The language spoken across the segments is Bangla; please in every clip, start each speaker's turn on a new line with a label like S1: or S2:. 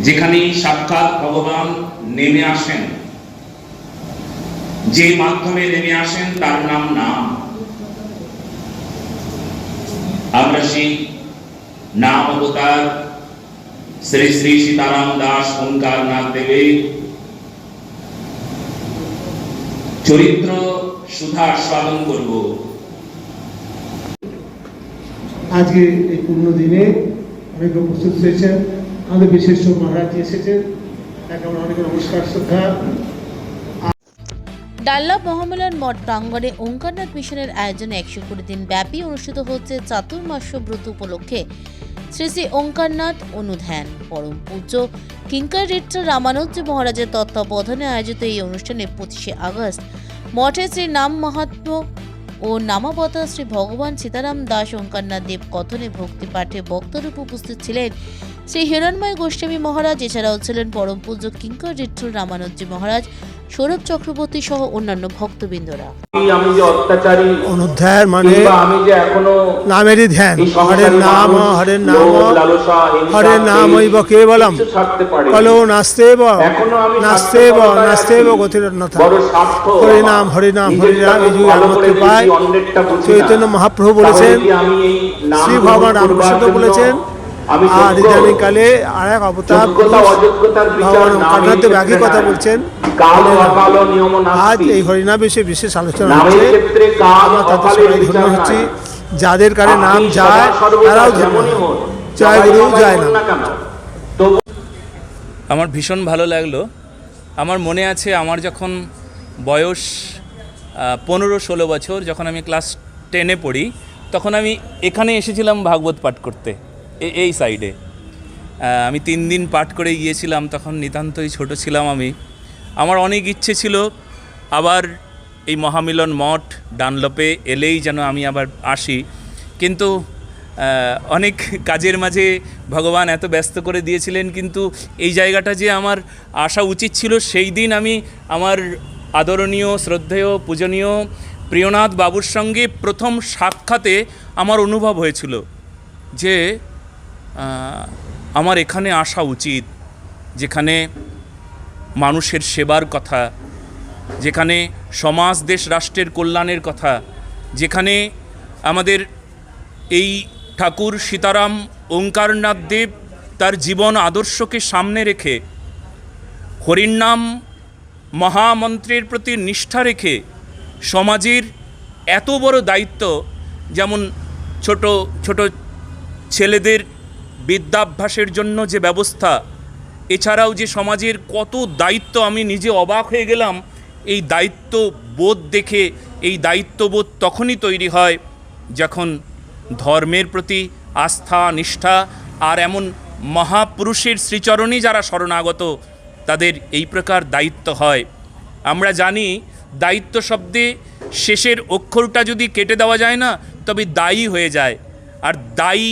S1: যেখানে সাক্ষাৎ ভগবান নেমে আসেন, যে মাধ্যমে নেমে আসেন তার নাম। আমরা সেই নাম অবতার শ্রী শ্রী সীতারাম দাস ওঙ্কারনাথ দেবের চরিত্র সুধা আস্বাদন করব।
S2: আজকে এই পূর্ণ দিনে অনেক উপস্থিত হয়েছেন, আমাদের বিশিষ্ট মহারাজ এসেছেন, একেবারে অনেক নমস্কার শ্রদ্ধা।
S3: ডাল্লা মহামেলন মঠ প্রাঙ্গণে ওঙ্কারনাথ মিশনের আয়োজনে 120 দিন ব্যাপী অনুষ্ঠিত হচ্ছে চাতুর্মাস্য ব্রত উপলক্ষে শ্রী শ্রী ওঙ্কারনাথ অনুধ্যান। পরম পূজ্য কিঙ্কর ঋত্র রামানুজ মহারাজের তত্ত্বাবধানে আয়োজিত এই অনুষ্ঠানে 25শে আগস্ট মঠে শ্রী নাম মাহাত্ম্য ও নামাবতার শ্রী ভগবান সীতারাম দাস ওঙ্কারনাথ দেব কথনে ভক্তি পাঠে বক্তারূপে উপস্থিত ছিলেন শ্রী হিরণময় গোস্বামী মহারাজ। এছাড়াও ছিলেন পরম পূজ্য কিঙ্কর ঋত্র রামানুজ মহারাজ, সৌরভ চক্রবর্তী সহ অন্যান্য ভক্তবৃন্দরা।
S4: আমি যে অত্যাচারী
S2: অনুধ্যান মানে
S4: আমি যে এখনো
S2: নামেরই ধ্যান, হরে নাম হরে নামৈব কেবলম কলো নাস্তেব গতিরন্যথা। হরে নাম হরে নাম এই যুগে একমাত্র পায়। চৈতন্য মহাপ্রভু বলেছেন, শ্রী ভগবান রামকৃষ্ণ বলেছেন, আর ইদানিং কালে আর এক অবতার ভগবান ওঙ্কারনাথ দেব একই কথা বলছেন। আজ এই হরিনাম বিষয়ে বিশেষ আলোচনা হচ্ছে। আমরা তাদের সবাই ধন্য হচ্ছি, যাদের কানে নাম যায় তারাও ধন্য। জয় গুরু, জয় নাম।
S5: আমার ভীষণ ভালো লাগলো। আমার মনে আছে আমার যখন বয়স 15-16 বছর, যখন আমি ক্লাস 10-এ পড়ি, তখন আমি এখানে এসেছিলাম ভাগবত পাঠ করতে। এই সাইডে আমি 3 দিন পাঠ করে গিয়েছিলাম। তখন নিতান্তই ছোট ছিলাম আমি। আমার অনেক ইচ্ছে ছিল আবার এই মহামিলন মঠ ডানলপে এলেই যেন আমি আবার আসি, কিন্তু অনেক কাজের মাঝে ভগবান এত ব্যস্ত করে দিয়েছিলেন। কিন্তু এই জায়গাটা যে আমার আসা উচিত ছিল, সেই দিন আমি আমার আদরণীয় শ্রদ্ধেয় পূজনীয় প্রিয়নাথ বাবুর সঙ্গে প্রথম সাক্ষাতে আমার অনুভব হয়েছিল যে আমার এখানে আসা উচিত, যেখানে মানুষের সেবার কথা, যেখানে সমাজ দেশ রাষ্ট্রের কল্যাণের কথা, যেখানে আমাদের এই ঠাকুর সীতারাম ওঙ্কারনাথ দেব তার জীবন আদর্শকে সামনে রেখে হরিনাম মহামন্ত্রের প্রতি নিষ্ঠা রেখে সমাজের এত বড় দায়িত্ব, যেমন ছোট ছোট ছেলেদের বিদ্যাভ্যাসের জন্য যে ব্যবস্থা, এছাড়াও যে সমাজের কত দায়িত্ব, আমি নিজে অবাক হয়ে গেলাম এই দায়িত্ববোধ দেখে। এই দায়িত্ববোধ তখনই তৈরি হয় যখন ধর্মের প্রতি আস্থা নিষ্ঠা আর এমন মহাপুরুষের শ্রীচরণে যারা শরণাগত, তাদের এই প্রকার দায়িত্ব হয়। আমরা জানি দায়িত্ব শব্দে শেষের অক্ষরটা যদি কেটে দেওয়া যায় না, তবে দায়ী হয়ে যায়। আর দায়ী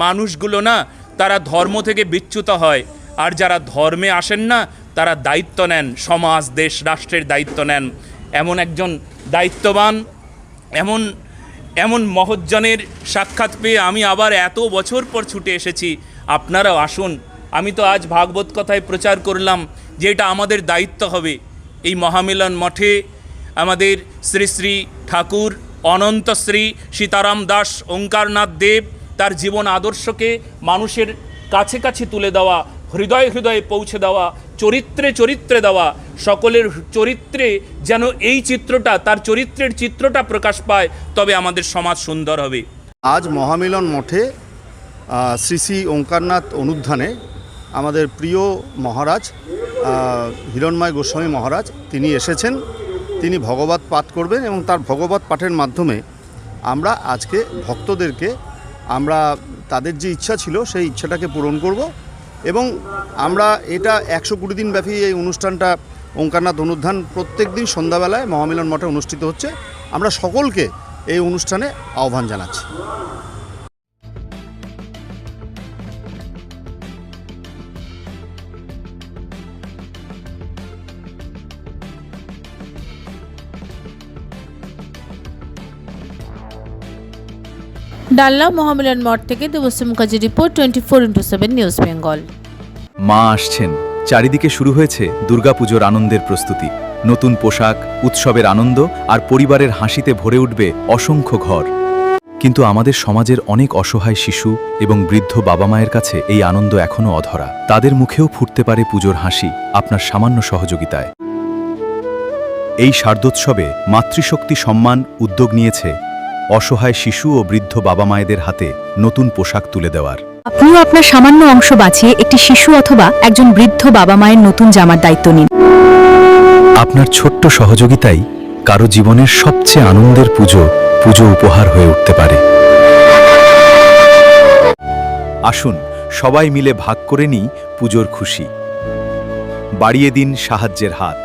S5: মানুষগুলো না, তারা ধর্ম থেকে বিচ্যুত হয়। আর যারা ধর্মে আসেন না, তারা দায়িত্ব নেন, সমাজ দেশ রাষ্ট্রের দায়িত্ব নেন। এমন একজন দায়িত্ববান, এমন মহজ্জনের সাক্ষাৎ পেয়ে আমি আবার এত বছর পর ছুটে এসেছি। আপনারাও আসুন। আমি তো আজ ভাগবত কথায় প্রচার করলাম যে এটা আমাদের দায়িত্ব হবে। এই মহামিলন মঠে আমাদের শ্রী শ্রী ঠাকুর অনন্ত শ্রী সীতারাম দাস ওঙ্কারনাথ দেব তার জীবন আদর্শকে মানুষের কাছে কাছে তুলে দেওয়া, হৃদয়ে হৃদয়ে পৌঁছে দেওয়া, চরিত্রে চরিত্রে দেওয়া, সকলের চরিত্রে যেন এই চিত্রটা, তার চরিত্রের চিত্রটা প্রকাশ পায়, তবে আমাদের সমাজ সুন্দর হবে।
S6: আজ মহামিলন মঠে শ্রী শ্রী ওঙ্কারনাথ অনুধ্যানে আমাদের প্রিয় মহারাজ হিরণময় গোস্বামী মহারাজ তিনি এসেছেন। তিনি ভগবত পাঠ করবেন এবং তার ভগবত পাঠের মাধ্যমে আমরা আজকে ভক্তদেরকে আমরা তাদের যে ইচ্ছা ছিল সেই ইচ্ছাটাকে পূরণ করব। এবং আমরা এটা 120 দিন ব্যাপী এই অনুষ্ঠানটা ওঙ্কারনাথ অনুধ্যান প্রত্যেক দিন সন্ধ্যাবেলায় মহামিলন মঠে অনুষ্ঠিত হচ্ছে। আমরা সকলকে এই অনুষ্ঠানে আহ্বান জানাচ্ছি।
S3: ডাল্লা মহামিলন মঠ থেকে Debashree Mukherjee report, 24x7 news Bengal.
S7: মা আসছেন, চারিদিকে শুরু হয়েছে দুর্গাপুজোর আনন্দের প্রস্তুতি। নতুন পোশাক, উৎসবের আনন্দ আর পরিবারের হাসিতে ভরে উঠবে অসংখ্য ঘর। কিন্তু আমাদের সমাজের অনেক অসহায় শিশু এবং বৃদ্ধ বাবা মায়ের কাছে এই আনন্দ এখনও অধরা। তাদের মুখেও ফুটতে পারে পুজোর হাসি আপনার সামান্য সহযোগিতায়। এই শারদোৎসবে মাতৃশক্তি সম্মান উদ্যোগ নিয়েছে অসহায় শিশু ও বৃদ্ধ বাবা মায়েদের হাতে নতুন পোশাক তুলে দেওয়ার।
S8: আপনিও আপনার সামান্য অংশ বাঁচিয়ে একটি শিশু অথবা একজন বৃদ্ধ বাবা মায়ের নতুন জামার দায়িত্ব নিন।
S7: আপনার ছোট্ট সহযোগিতাই কারো জীবনের সবচেয়ে আনন্দের পুজো উপহার হয়ে উঠতে পারে। আসুন সবাই মিলে ভাগ করে নিই পুজোর খুশি। বাড়িয়ে দিন সাহায্যের হাত।